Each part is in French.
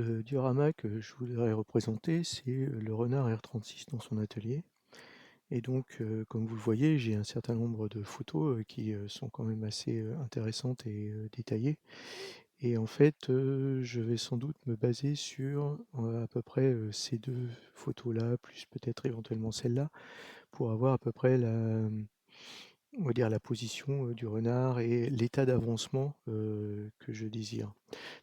Le diorama que je voudrais représenter, c'est, le renard R36 dans son atelier et donc comme vous le voyez, j'ai un certain nombre de photos, qui, sont quand même assez, intéressantes et détaillées et en fait, je vais sans doute me baser sur, à peu près, ces 2 photos-là, plus peut-être éventuellement celle-là, pour avoir à peu près on va dire la position, du renard et l'état d'avancement, que je désire.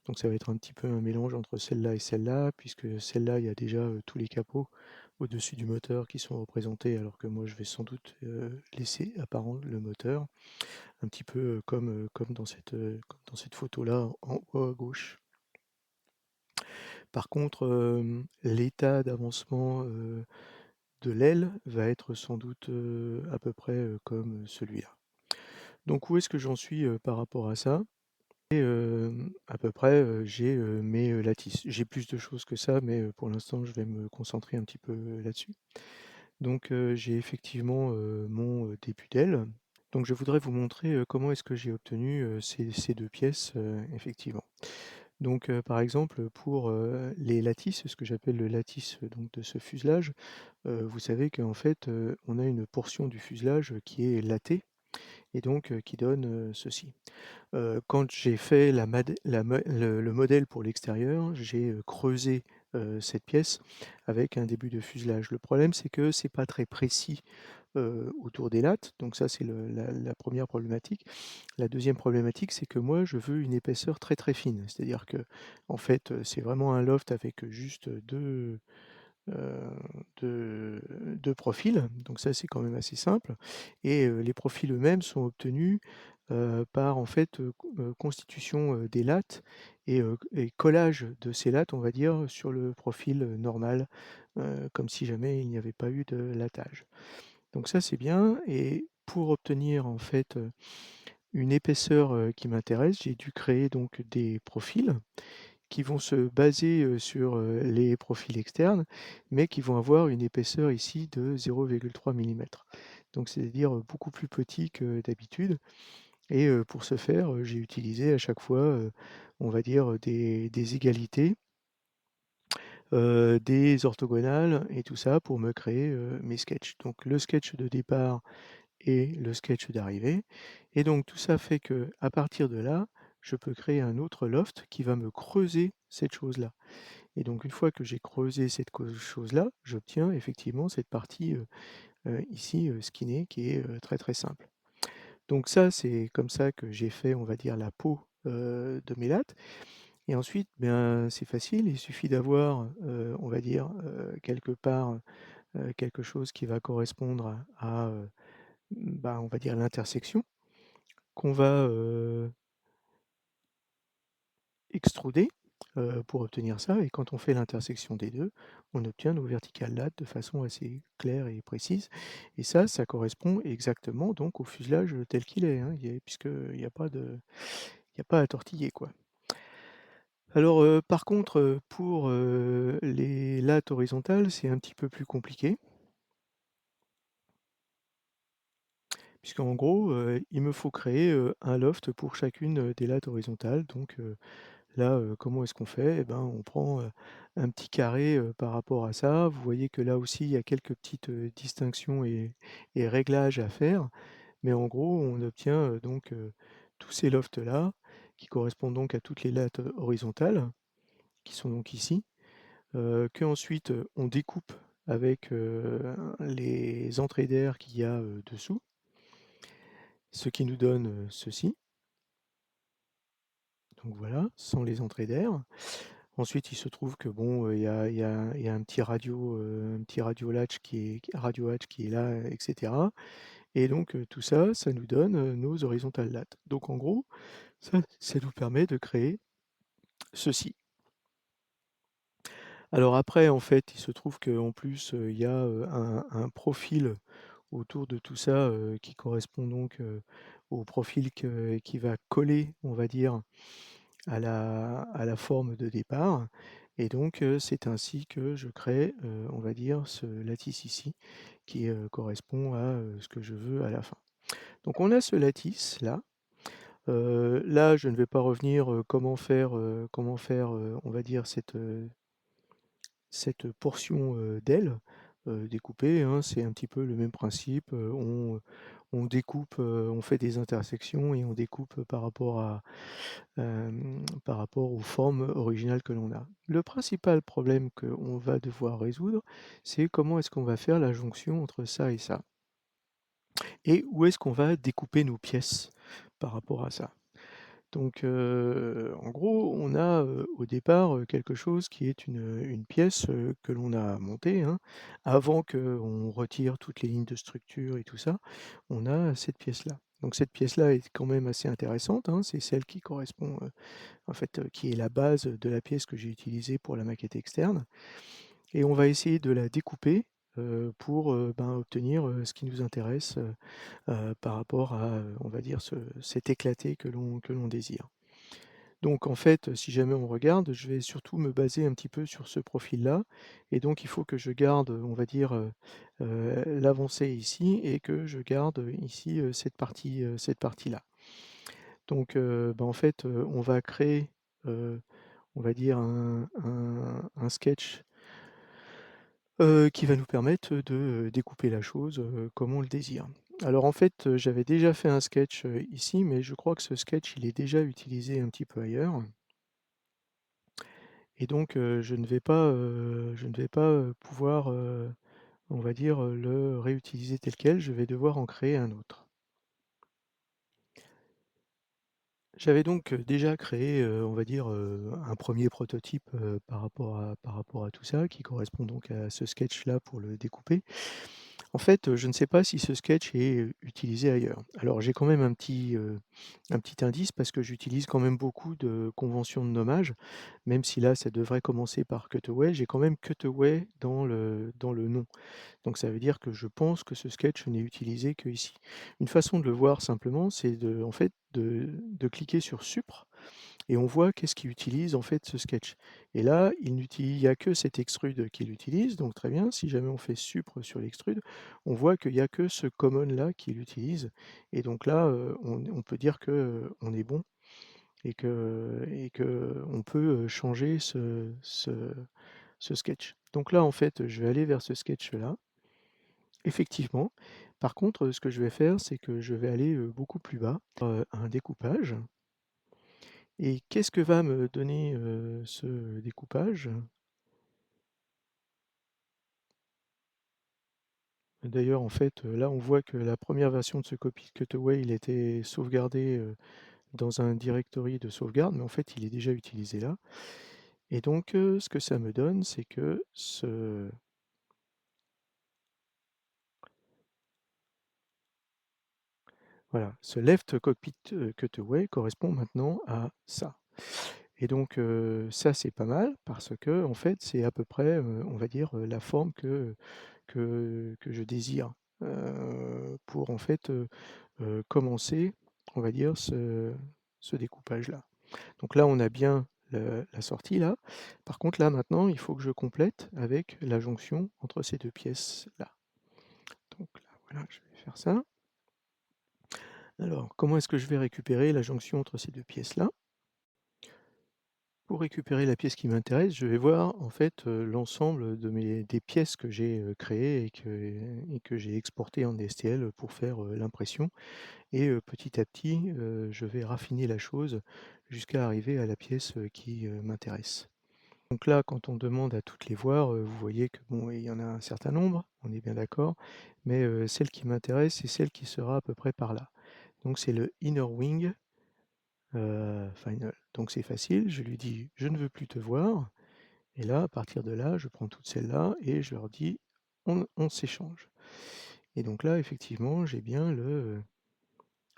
Donc ça va être un petit peu un mélange entre celle-là et celle-là, puisque celle-là, il y a déjà, tous les capots au-dessus du moteur qui sont représentés, alors que moi je vais sans doute, laisser apparent le moteur, un petit peu, comme dans cette photo-là en haut à gauche. Par contre, l'état d'avancement, de l'aile va être sans doute, à peu près, comme celui-là. Donc où est-ce que j'en suis, par rapport à ça? Et à peu près, j'ai, mes, lattices. J'ai plus de choses que ça, mais pour l'instant, je vais me concentrer un petit peu, là-dessus. Donc j'ai effectivement, mon, début d'aile. Donc je voudrais vous montrer, comment est-ce que j'ai obtenu, ces 2 pièces, effectivement. Donc par exemple, pour, les lattices, ce que j'appelle le lattice, donc de ce fuselage, vous savez qu'en fait, on a une portion du fuselage, qui est lattée et donc qui donne, ceci. Quand j'ai fait le modèle pour l'extérieur, j'ai, creusé, cette pièce avec un début de fuselage. Le problème, c'est que c'est pas très précis, autour des lattes, donc ça, c'est la 1re problématique. La deuxième problématique, c'est que moi, je veux une épaisseur très, très fine. C'est-à-dire que, en fait, c'est vraiment un loft avec, juste, 2 2 profils, donc ça, c'est quand même assez simple et les profils eux-mêmes sont obtenus, par en fait, constitution, des lattes et collage de ces lattes, on va dire, sur le profil, normal, comme si jamais il n'y avait pas eu de lattage. Donc ça, c'est bien et pour obtenir en fait, une épaisseur, qui m'intéresse, j'ai dû créer donc des profils qui vont se baser, sur, les profils externes, mais qui vont avoir une épaisseur ici de 0,3 millimètres. Donc c'est-à-dire, beaucoup plus petit que d'habitude et pour ce faire, j'ai utilisé à chaque fois, on va dire, des égalités, des orthogonales et tout ça pour me créer, mes sketchs. Donc le sketch de départ et le sketch d'arrivée et donc tout ça fait que à partir de là, je peux créer un autre loft qui va me creuser cette chose-là. Et donc une fois que j'ai creusé cette chose-là, j'obtiens effectivement cette partie, ici, skinée qui est, très, très simple. Donc ça, c'est comme ça que j'ai fait, on va dire, la peau, de mes lattes et ensuite, bien, c'est facile, il suffit d'avoir, on va dire, quelque part, quelque chose qui va correspondre bah, on va dire l'intersection qu'on va, extruder, pour obtenir ça et quand on fait l'intersection des 2, on obtient nos verticales lattes de façon assez claire et précise et ça correspond exactement donc au fuselage, tel qu'il est, hein. Puisqu'il y a pas il y a pas à tortiller, quoi. Alors, par contre, pour, les lattes horizontales, c'est un petit peu plus compliqué puisqu'en gros, il me faut créer, un loft pour chacune, des lattes horizontales donc là, comment est-ce qu'on fait? Eh ben, on prend, un petit carré, par rapport à ça. Vous voyez que là aussi, il y a quelques petites, distinctions et réglages à faire, mais en gros, on obtient, donc tous ces lofts-là, qui correspondent donc à toutes les lattes, horizontales, qui sont donc ici, qu'ensuite, on découpe avec, les entrées d'air qu'il y a, dessous, ce qui nous donne, ceci. Donc voilà, sans les entrées d'air. Ensuite, il se trouve que bon, il y a un petit radio latch radio hatch qui est là, et cetera et donc tout ça, ça nous donne, nos horizontales lattes. Donc en gros, ça nous permet de créer ceci. Alors après, en fait, il se trouve qu'en plus, il y a, un profil autour de tout ça, qui correspond donc, au profil qui va coller, on va dire, à la forme de départ et donc c'est ainsi que je crée, on va dire ce lattice ici qui, correspond à, ce que je veux à la fin. Donc on a ce lattice là, Là, je ne vais pas revenir, comment faire, on va dire cette portion, d'aile, découpée, hein. C'est un petit peu le même principe, on découpe, on fait des intersections et on découpe par rapport aux formes originales que l'on a. Le principal problème qu'on va devoir résoudre, c'est comment est-ce qu'on va faire la jonction entre ça et ça? Et où est-ce qu'on va découper nos pièces par rapport à ça? Donc, en gros, on a, au départ, quelque chose qui est une pièce, que l'on a montée, hein. Avant qu'on retire toutes les lignes de structure et tout ça, on a cette pièce-là. Donc cette pièce-là est quand même assez intéressante, hein. C'est celle qui correspond, en fait, qui est la base de la pièce que j'ai utilisée pour la maquette externe et on va essayer de la découper, pour, ben, obtenir, ce qui nous intéresse, par rapport à, on va dire cet éclaté que l'on désire. Donc en fait, si jamais on regarde, je vais surtout me baser un petit peu sur ce profil-là et donc il faut que je garde, on va dire, l'avancée ici et que je garde, ici, cette partie-là. Donc bah, en fait, on va créer, on va dire un sketch, qui va nous permettre de, découper la chose, comme on le désire. Alors en fait, j'avais déjà fait un sketch, ici, mais je crois que ce sketch, il est déjà utilisé un petit peu ailleurs. Et donc, je ne vais pas, pouvoir, on va dire, le réutiliser tel quel, je vais devoir en créer un autre. J'avais donc, déjà créé, on va dire, un premier prototype, par rapport à tout ça, qui correspond donc à ce sketch-là pour le découper. En fait, je ne sais pas si ce sketch est, utilisé ailleurs. Alors j'ai quand même un petit indice parce que j'utilise quand même beaucoup de conventions de nommage, même si là, ça devrait commencer par Cutaway, j'ai quand même Cutaway dans le nom. Donc ça veut dire que je pense que ce sketch n'est utilisé qu'ici. Une façon de le voir simplement, c'est en fait, de cliquer sur Supr et on voit qu'est-ce qu'il utilise en fait ce sketch. Et là, il y a que cet extrude qu'il utilise, donc très bien. Si jamais on fait Supr sur l'extrude, on voit qu'il y a que ce common là qu'il utilise et donc là, on peut dire que, on est bon et que on peut, changer ce sketch. Donc là, en fait, je vais aller vers ce sketch-là. Effectivement. Par contre, ce que je vais faire, c'est que je vais aller, beaucoup plus bas, un découpage et qu'est-ce que va me donner, ce découpage? D'ailleurs, en fait, là, on voit que la première version de ce copy cutaway, il était sauvegardé, dans un directory de sauvegarde, mais en fait, il est déjà utilisé là et donc ce que ça me donne, c'est que ce left cockpit, cutaway correspond maintenant à ça. Et donc ça, c'est pas mal parce que en fait, c'est à peu près, on va dire, la forme que je désire, pour en fait, commencer, on va dire ce découpage-là. Donc là, on a bien le la sortie là. Par contre là, maintenant, il faut que je complète avec la jonction entre ces 2 pièces-là. Donc là, voilà, je vais faire ça. Alors, comment est-ce que je vais récupérer la jonction entre ces 2 pièces-là? Pour récupérer la pièce qui m'intéresse, je vais voir en fait, l'ensemble des pièces que j'ai, créées et que j'ai exportées en STL pour faire, l'impression et petit à petit, je vais raffiner la chose jusqu'à arriver à la pièce, qui, m'intéresse. Donc là, quand on demande à toutes les voir, vous voyez que bon, il y en a un certain nombre, on est bien d'accord, mais celle qui m'intéresse, c'est celle qui sera à peu près par là. Donc c'est le inner wing, final. Donc c'est facile, je lui dis: «Je ne veux plus te voir». Et là, à partir de là, je prends toutes celles-là et je leur dis: «On s'échange» et donc là, effectivement, j'ai bien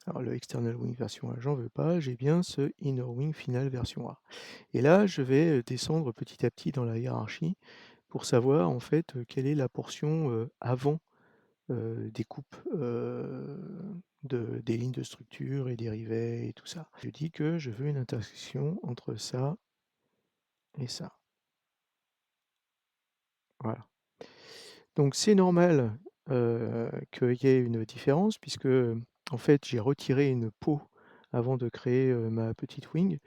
alors le external wing version A, j'en veux pas, j'ai bien ce inner wing final version A et là, je vais, descendre petit à petit dans la hiérarchie pour savoir, en fait, quelle est la portion, avant, des coupes, des lignes de structure et des rivets et tout ça. Je dis que je veux une intersection entre ça et ça. Voilà. Donc c'est normal, qu'il y ait une différence puisque, en fait, j'ai retiré une peau avant de créer, ma petite wing.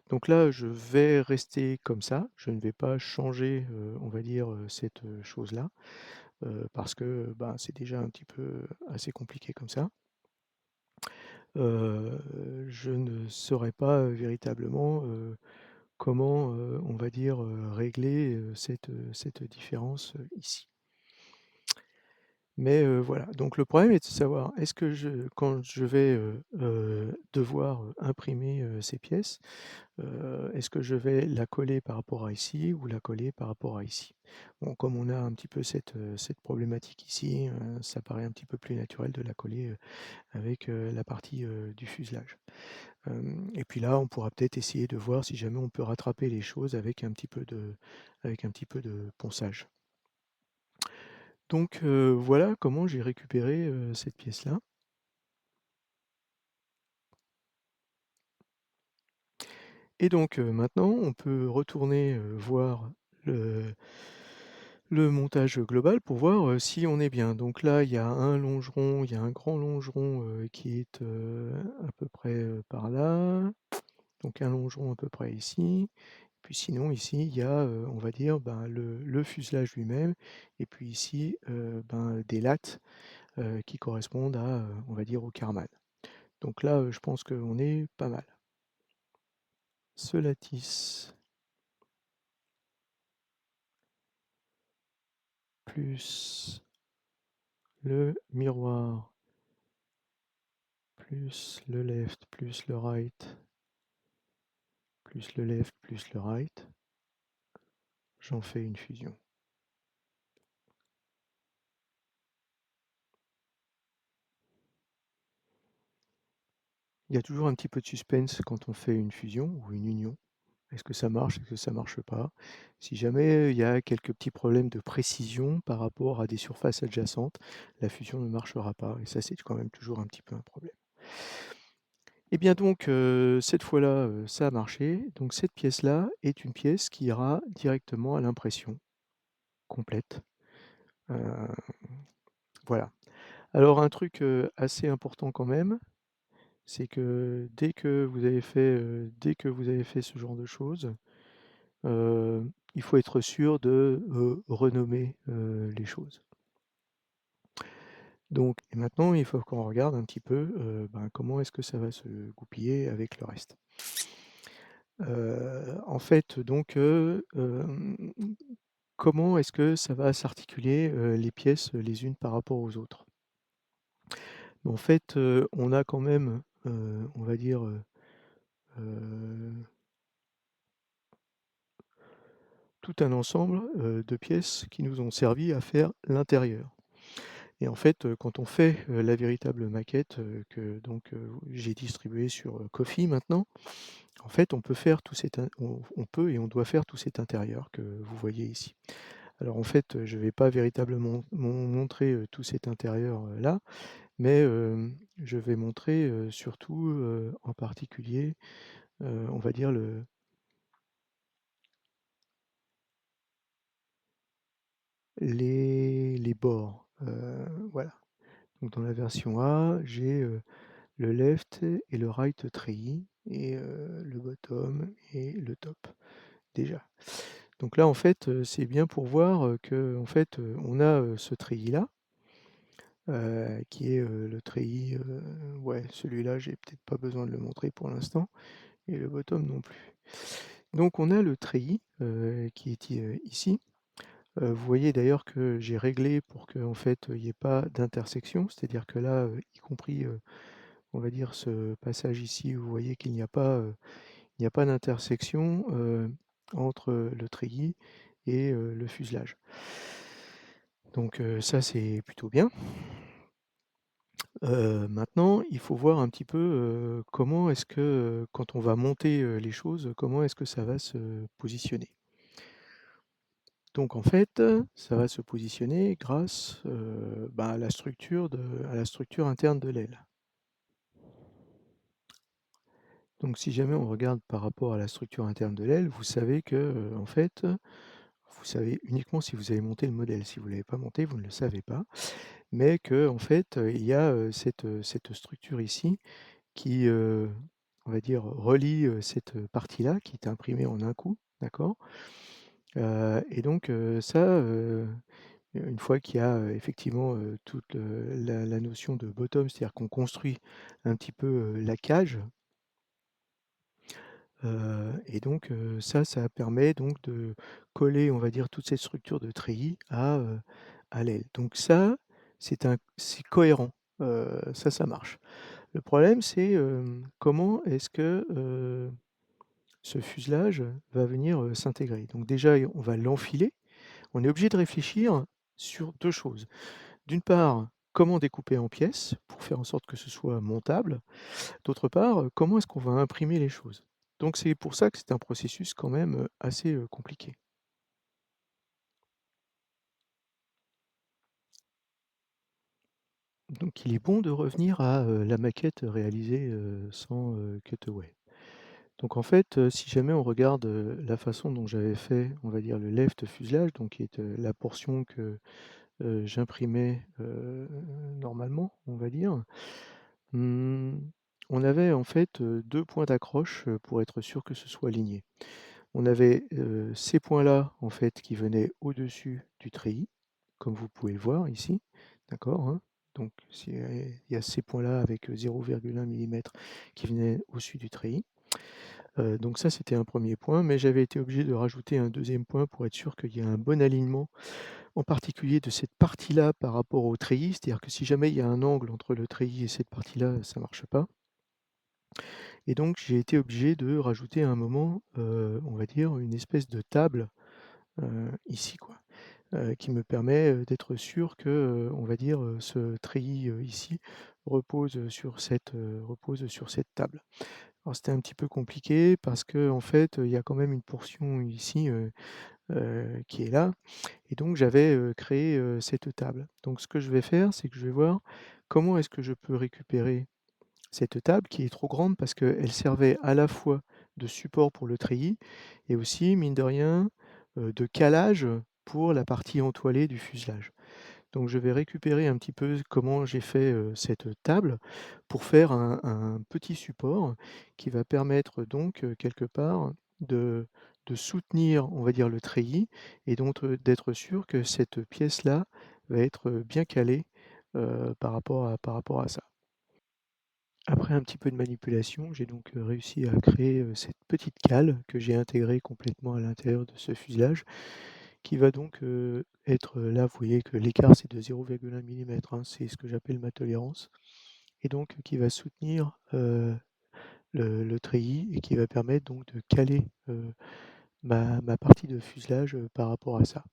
Donc là, je vais rester comme ça, je ne vais pas changer, on va dire, cette, chose-là, parce que, ben, c'est déjà un petit peu assez compliqué comme ça. Je ne saurais pas, véritablement, comment, on va dire, régler, cette différence, ici. Mais, voilà, donc le problème est de savoir est-ce que quand je vais, devoir, imprimer, ces pièces, est-ce que je vais la coller par rapport à ici ou la coller par rapport à ici? Bon, comme on a un petit peu cette problématique ici, ça paraît un petit peu plus naturel de la coller, avec, la partie, du fuselage. Et puis là, on pourra peut-être essayer de voir si jamais on peut rattraper les choses avec un petit peu de ponçage. Donc, voilà comment j'ai récupéré, cette pièce-là. Et donc, maintenant on peut retourner, voir le le montage global pour voir, si on est bien. Donc là, il y a un grand longeron, qui est, à peu près, par là, donc un longeron à peu près ici. Puis sinon ici, il y a, on va dire, ben, le fuselage lui-même et puis ici, ben, des lattes, qui correspondent à, on va dire, au Karman. Donc là, je pense qu'on est pas mal. Ce lattice plus le miroir, plus le left, plus le right, plus le left, plus le right, j'en fais une fusion. Il y a toujours un petit peu de suspense quand on fait une fusion ou une union. Est-ce que ça marche? Est-ce que ça marche pas? Si jamais il y a quelques petits problèmes de précision par rapport à des surfaces adjacentes, la fusion ne marchera pas et ça, c'est quand même toujours un petit peu un problème. Et bien donc, cette fois-là, ça a marché. Donc cette pièce-là est une pièce qui ira directement à l'impression complète. Heu, voilà. Alors un truc, assez important quand même, c'est que dès que vous avez fait ce genre de choses, il faut être sûr de, renommer, les choses. Donc et maintenant, il faut qu'on regarde un petit peu, ben, comment est-ce que ça va se goupiller avec le reste. En fait, donc, comment est-ce que ça va s'articuler, les pièces, les unes par rapport aux autres? En fait, on a quand même, on va dire, heu, tout un ensemble, de pièces qui nous ont servi à faire l'intérieur. Et en fait, quand on fait, la véritable maquette, que donc, j'ai distribuée sur, Coffee maintenant, en fait, on peut faire tout cet in on peut et on doit faire tout cet intérieur que vous voyez ici. Alors en fait, je ne vais pas véritablement montrer, tout cet intérieur, là, mais, je vais montrer, surtout, en particulier, on va dire les bords, voilà. Donc dans la version A, j'ai, le left et le right treillis et le bottom et le top, déjà. Donc là, en fait, c'est bien pour voir, qu'en fait, on a, ce treillis-là, qui est, le treillis, ouais, celui-là, j'ai peut-être pas besoin de le montrer pour l'instant et le bottom non plus. Donc on a le treillis, qui est ici. Vous voyez d'ailleurs que j'ai réglé pour qu'en fait, il y ait pas d'intersection, c'est-à-dire que là, y compris, on va dire ce passage ici, vous voyez qu'il n'y a pas, il n'y a pas d'intersection, entre, le treillis et le fuselage. Donc ça, c'est plutôt bien. Maintenant, il faut voir un petit peu, comment est-ce que, quand on va monter, les choses, comment est-ce que ça va se positionner? Donc en fait, ça va se positionner grâce, bah, à la structure interne de l'aile. Donc si jamais on regarde par rapport à la structure interne de l'aile, vous savez que, en fait, vous savez uniquement si vous avez monté le modèle. Si vous ne l'avez pas monté, vous ne le savez pas. Mais que en fait, il y a, cette structure ici qui, on va dire, relie, cette partie-là qui est imprimée en un coup, d'accord? Et donc ça, une fois qu'il y a, effectivement, toute, la notion de bottom, c'est-à-dire qu'on construit un petit peu, la cage, et donc ça permet donc de coller, on va dire, toute cette structure de treillis à l'aile. Donc ça, c'est cohérent, ça marche. Le problème, c'est, comment est-ce que, ce fuselage va venir, s'intégrer? Donc déjà, on va l'enfiler. On est obligé de réfléchir sur 2 choses. D'une part, comment découper en pièces pour faire en sorte que ce soit montable? D'autre part, comment est-ce qu'on va imprimer les choses? Donc c'est pour ça que c'est un processus quand même, assez, compliqué. Donc il est bon de revenir à, la maquette réalisée, sans, cutaway. Donc en fait, si jamais on regarde, la façon dont j'avais fait, on va dire le left fuselage, donc qui est, la portion que, j'imprimais, normalement, on va dire. Mmh, on avait en fait, 2 points d'accroche, pour être sûr que ce soit aligné. On avait, ces points-là, en fait, qui venaient au-dessus du treillis, comme vous pouvez le voir ici, d'accord, hein? Donc il y a ces points-là avec, 0,1 millimètre qui venaient au-dessus du treillis. Donc ça, c'était un premier point, mais j'avais été obligé de rajouter un deuxième point pour être sûr qu'il y ait un bon alignement, en particulier de cette partie-là par rapport au treillis. C'est-à-dire que si jamais il y a un angle entre le treillis et cette partie-là, ça marche pas. Et donc j'ai été obligé de rajouter à un moment, on va dire une espèce de table, ici quoi, qui me permet, d'être sûr que, on va dire, ce treillis, ici repose sur cette table. Alors c'était un petit peu compliqué parce qu'en fait, il y a quand même une portion ici, qui est là, et donc j'avais, créé, cette table. Donc ce que je vais faire, c'est que je vais voir comment est-ce que je peux récupérer cette table qui est trop grande parce qu'elle servait à la fois de support pour le treillis et aussi, mine de rien, de calage pour la partie entoilée du fuselage. Donc je vais récupérer un petit peu comment j'ai fait, cette table pour faire un petit support qui va permettre donc, quelque part de soutenir, on va dire, le treillis et donc, d'être sûr que cette pièce-là va être, bien calée, par rapport à ça. Après un petit peu de manipulation, j'ai donc, réussi à créer, cette petite cale que j'ai intégrée complètement à l'intérieur de ce fuselage, qui va donc, être, là vous voyez que l'écart c'est de 0,1 millimètre, hein, c'est ce que j'appelle ma tolérance, et donc qui va soutenir, le treillis et qui va permettre donc de caler, ma partie de fuselage, par rapport à ça.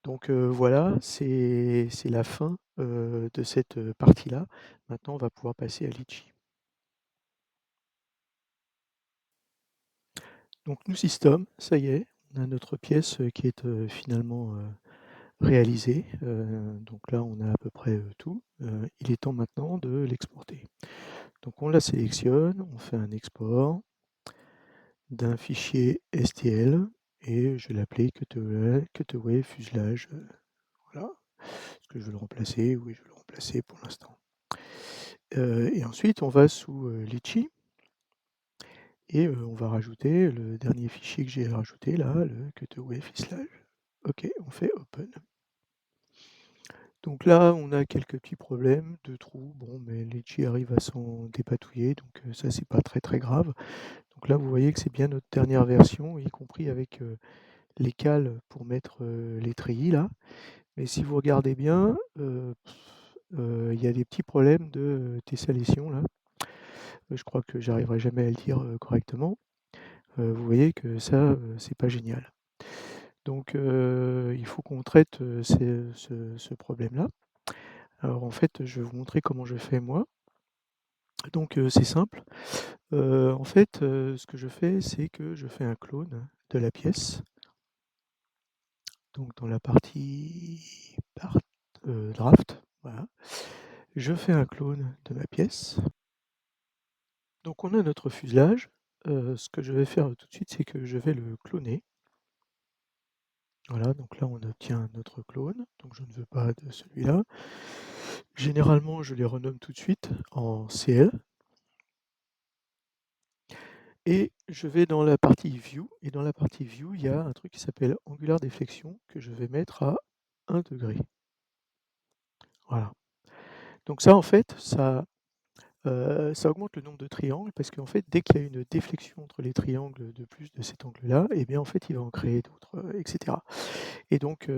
Donc, voilà, c'est la fin, de cette, partie-là. Maintenant on va pouvoir passer à litchi. Donc nous y sommes, ça y est, on a notre pièce, qui est, finalement, réalisée. Donc là, on a à peu près, tout. Il est temps maintenant de l'exporter. Donc on la sélectionne, on fait un export d'un fichier STL et je vais l'appeler cutaway fuselage, voilà. Est-ce que je veux le remplacer? Oui, je veux le remplacer pour l'instant. Et ensuite on va sous, litchi, et on va rajouter le dernier fichier que j'ai rajouté là, le cutaway fuselage. OK, on fait open. Donc là, on a quelques petits problèmes de trous, bon, mais Litchi arrive à s'en dépatouiller, donc ça, c'est pas très, très grave. Donc là, vous voyez que c'est bien notre dernière version, y compris avec, les cales pour mettre, les treillis là. Mais si vous regardez bien, il y a des petits problèmes de, tessellation là. Je crois que j'arriverai jamais à le dire, correctement. Vous voyez que ça, c'est pas génial. Donc il faut qu'on traite, ce problème-là. Alors en fait, je vais vous montrer comment je fais moi. Donc c'est simple. En fait, ce que je fais, c'est que je fais un clone de la pièce. Donc dans la partie draft, voilà. Je fais un clone de ma pièce. Donc on a notre fuselage. Ce que je vais faire tout de suite, c'est que je vais le cloner. Voilà, donc là on obtient notre clone, donc je ne veux pas de celui-là. Généralement, je les renomme tout de suite en CL et je vais dans la partie View et dans la partie View, il y a un truc qui s'appelle Angular Deflection que je vais mettre à 1 degré. Voilà. Donc ça, en fait, ça augmente le nombre de triangles parce qu'en fait, dès qu'il y a une déflexion entre les triangles de plus de cet angle-là, et bien, en fait, il va en créer d'autres, et cetera. Et donc,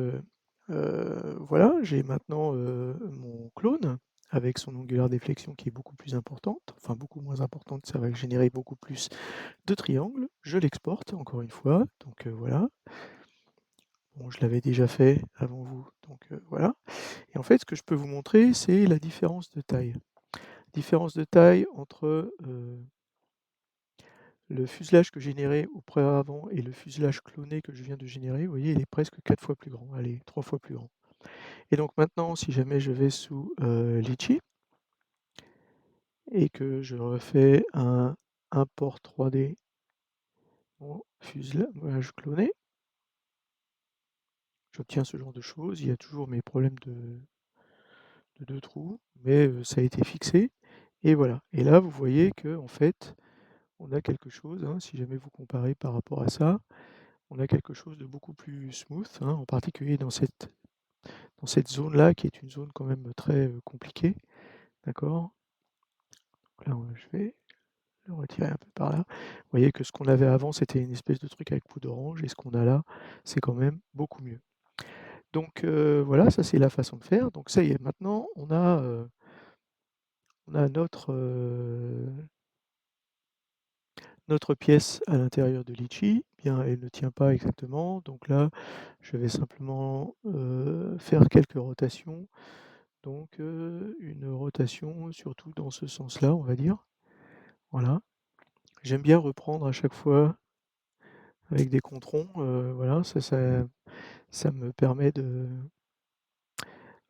voilà, j'ai maintenant, mon clone avec son angular déflexion qui est beaucoup plus importante, enfin beaucoup moins importante, ça va générer beaucoup plus de triangles. Je l'exporte encore une fois, donc voilà. Bon, je l'avais déjà fait avant vous, donc voilà. Et en fait, ce que je peux vous montrer, c'est la différence de taille. Différence de taille entre, le fuselage que j'ai généré auparavant et le fuselage cloné que je viens de générer. Vous voyez, il est presque 4 fois plus grand, allez, 3 fois plus grand. Et donc maintenant, si jamais je vais sous, Litchi et que je refais un import 3D au fuselage cloné, j'obtiens ce genre de choses. Il y a toujours mes problèmes de 2 trous, mais ça a été fixé et voilà. Et là, vous voyez qu'en fait, on a quelque chose, hein, si jamais vous comparez par rapport à ça, on a quelque chose de beaucoup plus smooth, hein, en particulier dans cette zone-là, qui est une zone quand même très, compliquée, d'accord? Donc là, je vais le retirer un peu par là. Vous voyez que ce qu'on avait avant, c'était une espèce de truc avec peau d'orange et ce qu'on a là, c'est quand même beaucoup mieux. Donc voilà, ça c'est la façon de faire. Donc ça y est, maintenant on a notre pièce à l'intérieur de Litchi. Bien, elle ne tient pas exactement, donc là, je vais simplement, faire quelques rotations. Donc une rotation surtout dans ce sens-là, on va dire. Voilà. J'aime bien reprendre à chaque fois avec des controns, voilà, ça me permet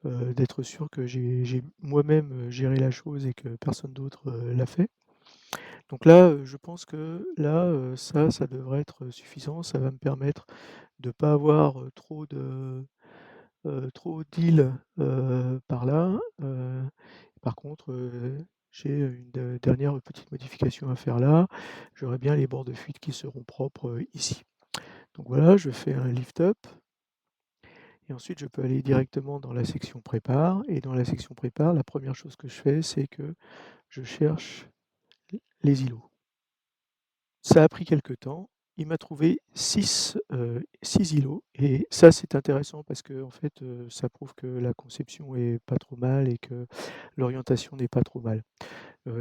d'être sûr que j'ai moi-même, géré la chose et que personne d'autre, l'a fait. Donc là, je pense que là, ça devrait être suffisant. Ça va me permettre de ne pas avoir, trop d'îles, par là. Par contre, j'ai une dernière petite modification à faire là. J'aurai bien les bords de fuite qui seront propres, ici. Donc voilà, je fais un lift up et ensuite je peux aller directement dans la section prépare et dans la section prépare, la première chose que je fais, c'est que je cherche les îlots. Ça a pris quelque temps. Il m'a trouvé 6 îlots et ça, c'est intéressant parce que en fait, ça prouve que la conception est pas trop mal et que l'orientation n'est pas trop mal.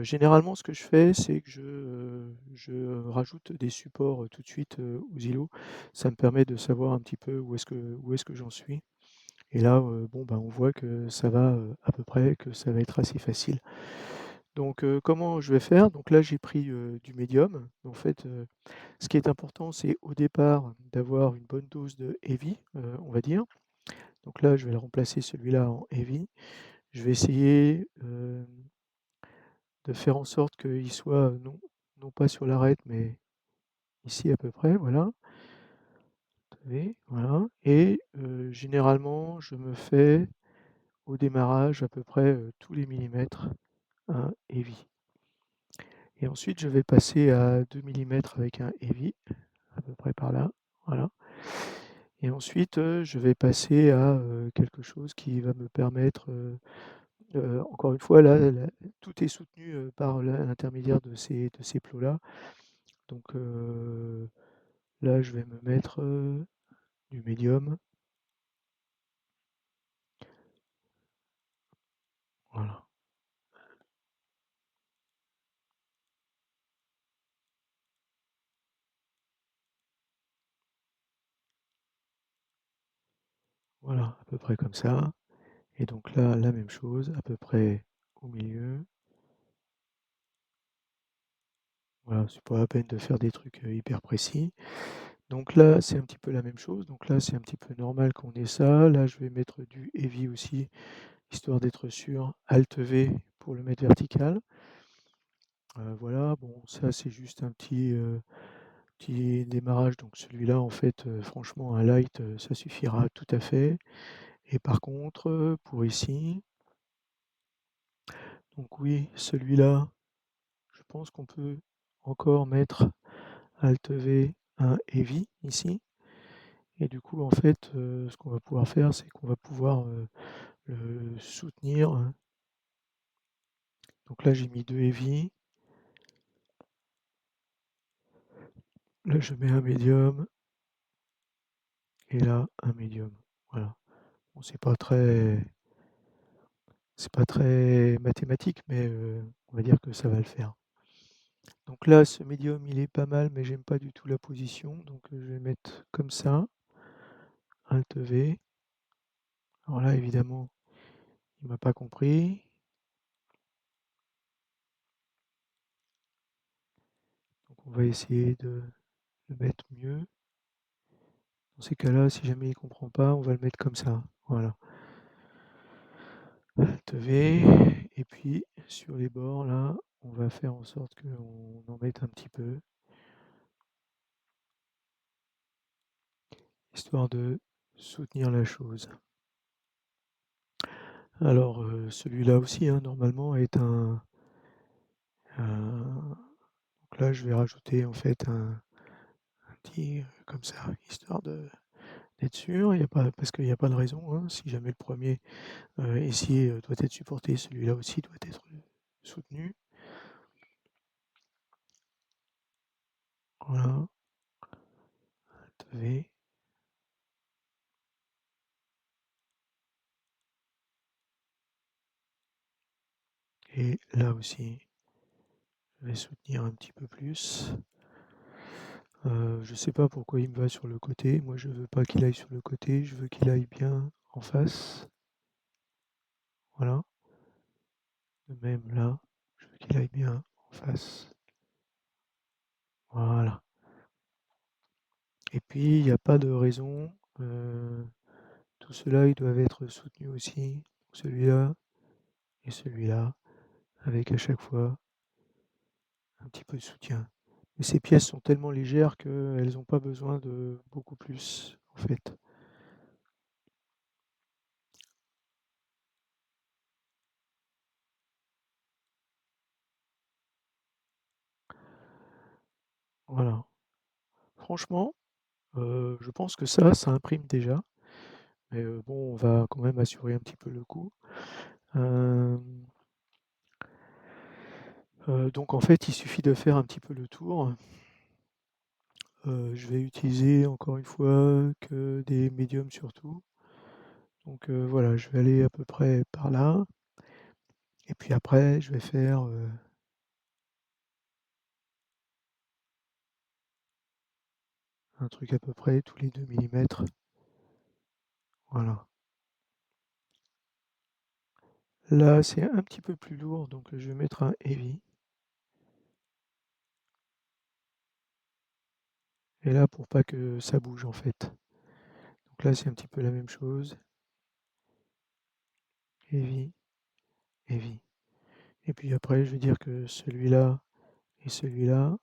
Généralement, ce que je fais, c'est que je rajoute des supports, tout de suite, aux îlots. Ça me permet de savoir un petit peu où est-ce que j'en suis et là, bon, ben, on voit que ça va, à peu près, que ça va être assez facile. Donc comment je vais faire? Donc là, j'ai pris, du médium. En fait, ce qui est important, c'est au départ d'avoir une bonne dose de heavy, on va dire. Donc là, je vais le remplacer celui-là en heavy. Je vais essayer, de faire en sorte qu'il soit, non pas sur l'arête, mais ici à peu près, voilà. Vous avez voilà et généralement, je me fais au démarrage à peu près, tous les millimètres un heavy et ensuite je vais passer à 2 millimètres avec un heavy, à peu près par là, voilà et ensuite, je vais passer à, quelque chose qui va me permettre, encore une fois là, tout est soutenu, par l'intermédiaire de ces plots-là donc là, je vais me mettre, du médium. Voilà, voilà, à peu près comme ça et donc là, la même chose, à peu près au milieu. Voilà, c'est pas la peine de faire des trucs, hyper précis. Donc là, c'est un petit peu la même chose, donc là, c'est un petit peu normal qu'on ait ça. Là, je vais mettre du heavy aussi, histoire d'être sûr. Alt V pour le mettre vertical. Voilà, bon, ça, c'est juste un petit démarrage, donc celui-là, en fait, franchement, un light, ça suffira tout à fait et par contre, pour ici Donc oui, celui-là, je pense qu'on peut encore mettre Alt V un heavy ici et du coup en fait, ce qu'on va pouvoir faire, c'est qu'on va pouvoir, le soutenir. Donc là j'ai mis 2 heavy, là je mets un médium et là un médium. Voilà. Bon c'est pas très mathématique, mais on va dire que ça va le faire. Donc là, ce médium, il est pas mal, mais j'aime pas du tout la position, donc je vais mettre comme ça, Alt V. Alors là, évidemment, il m'a pas compris. Donc on va essayer de le mettre mieux. Dans ces cas-là, si jamais il comprend pas, on va le mettre comme ça. Voilà. Alt V. Et puis sur les bords, là, on va faire en sorte qu'on en mette un petit peu, histoire de soutenir la chose. Alors, celui-là aussi, hein, normalement, est donc là, je vais rajouter en fait un petit comme ça, histoire d'être sûr. Il y a pas, parce qu'il n'y a pas de raison, hein, si jamais le premier ici doit être supporté, celui-là aussi doit être soutenu. Voilà, Alt V. Et là aussi, je vais soutenir un petit peu plus. Je sais pas pourquoi il me va sur le côté. Moi, je veux pas qu'il aille sur le côté. Je veux qu'il aille bien en face. Voilà. De même là, je veux qu'il aille bien en face. Voilà. Et puis, il n'y a pas de raison. Tout cela, ils doivent être soutenus aussi. Celui-là et celui-là, avec à chaque fois un petit peu de soutien. Mais ces pièces sont tellement légères qu'elles n'ont pas besoin de beaucoup plus, en fait. Voilà. Franchement, je pense que ça imprime déjà. Mais bon, on va quand même assurer un petit peu le coup. Hem, donc en fait, il suffit de faire un petit peu le tour. Je vais utiliser encore une fois que des médiums surtout. Donc voilà, je vais aller à peu près par là et puis après je vais faire, un truc à peu près tous les 2 millimètres. Voilà. Là, c'est un petit peu plus lourd, donc je vais mettre un heavy. Et là, pour pas que ça bouge en fait. Donc là, c'est un petit peu la même chose. Heavy, heavy. Et puis après, je vais dire que celui-là et celui-là,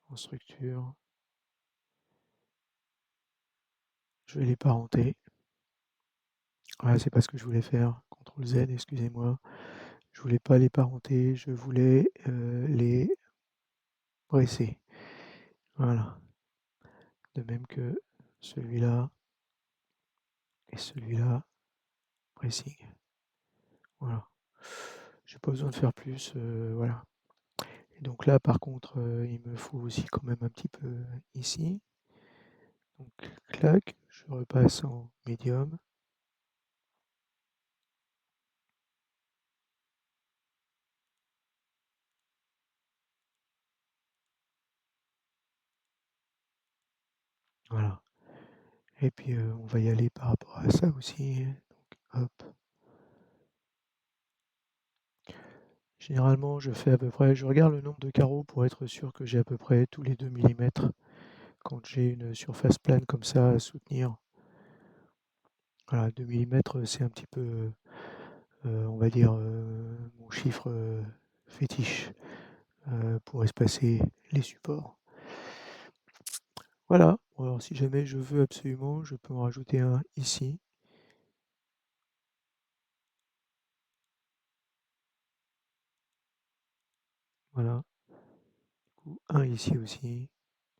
en structure, je vais les parenter. Voilà, c'est pas ce que je voulais faire. CTRL Z, excusez-moi. Je voulais pas les parenter, je voulais les presser. Voilà. De même que celui-là et celui-là, pressing. Voilà. J'ai pas besoin de faire plus, voilà. Et donc là, par contre, il me faut aussi quand même un petit peu ici. Donc clac, je repasse en médium. Voilà. Et puis on va y aller par rapport à ça aussi. Donc hop. Généralement, je fais à peu près, je regarde le nombre de carreaux pour être sûr que j'ai à peu près tous les 2 millimètres quand j'ai une surface plane comme ça à soutenir. Voilà, 2 millimètres, c'est un petit peu, on va dire, mon chiffre fétiche pour espacer les supports. Voilà. Bon, alors si jamais je veux absolument, je peux en rajouter un ici. Voilà, du coup un ici aussi,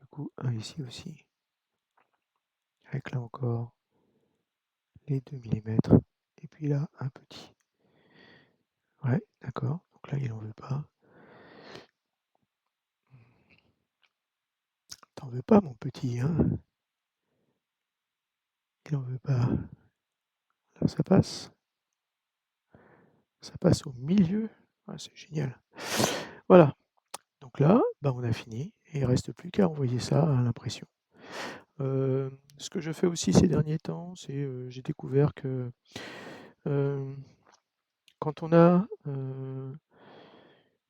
du coup un ici aussi, avec là encore les 2 millimètres et puis là un petit. Ouais, d'accord, donc là il en veut pas. Tu veux pas mon petit, hein? Il en veut pas. Là ça passe au milieu. Ah, c'est génial. Voilà, donc là, bah, on a fini et il reste plus qu'à envoyer ça à l'impression. Ce que je fais aussi ces derniers temps, c'est, j'ai découvert que, hem, quand on a,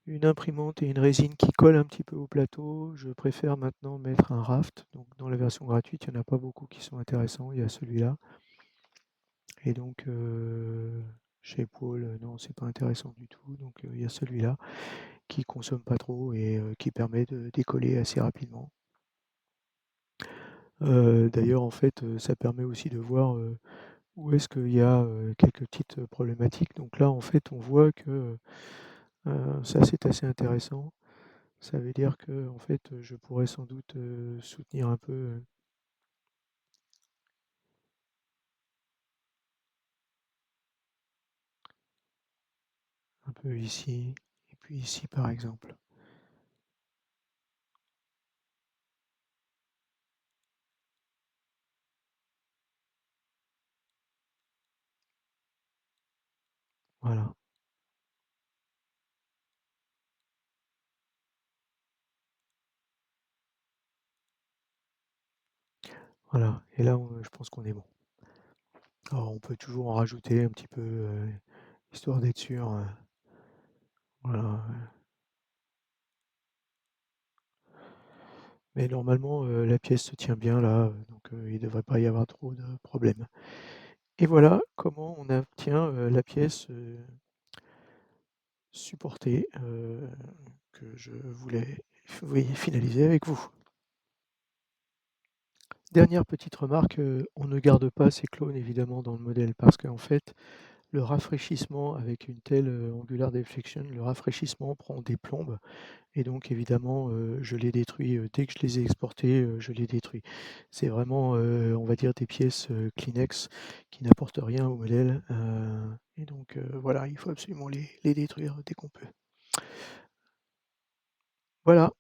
une imprimante et une résine qui collent un petit peu au plateau, je préfère maintenant mettre un raft. Donc dans la version gratuite, il y en a pas beaucoup qui sont intéressants, il y a celui-là et donc chez Paul, non, c'est pas intéressant du tout, donc il y a celui-là qui consomme pas trop et qui permet de décoller assez rapidement. D'ailleurs, en fait, ça permet aussi de voir, où est-ce qu'il y a, quelques petites, problématiques. Donc là, en fait, on voit que, ça, c'est assez intéressant. Ça veut dire que en fait, je pourrais sans doute, soutenir un peu ici et puis ici, par exemple. Voilà, voilà et là, je pense qu'on est bon. Alors on peut toujours en rajouter un petit peu, histoire d'être sûr, voilà, mais normalement, la pièce se tient bien là, donc il ne devrait pas y avoir trop de problèmes et voilà comment on obtient, la pièce, supportée, que je voulais oui, finaliser avec vous. Dernière petite remarque, on ne garde pas ces clones évidemment dans le modèle parce qu'en fait, le rafraîchissement avec une telle, angular deflection, le rafraîchissement prend des plombes et donc évidemment, je les détruis, dès que je les ai exportés, je les détruis. C'est vraiment, on va dire des pièces, Kleenex qui n'apportent rien au modèle, et donc voilà, il faut absolument les détruire dès qu'on peut. Voilà.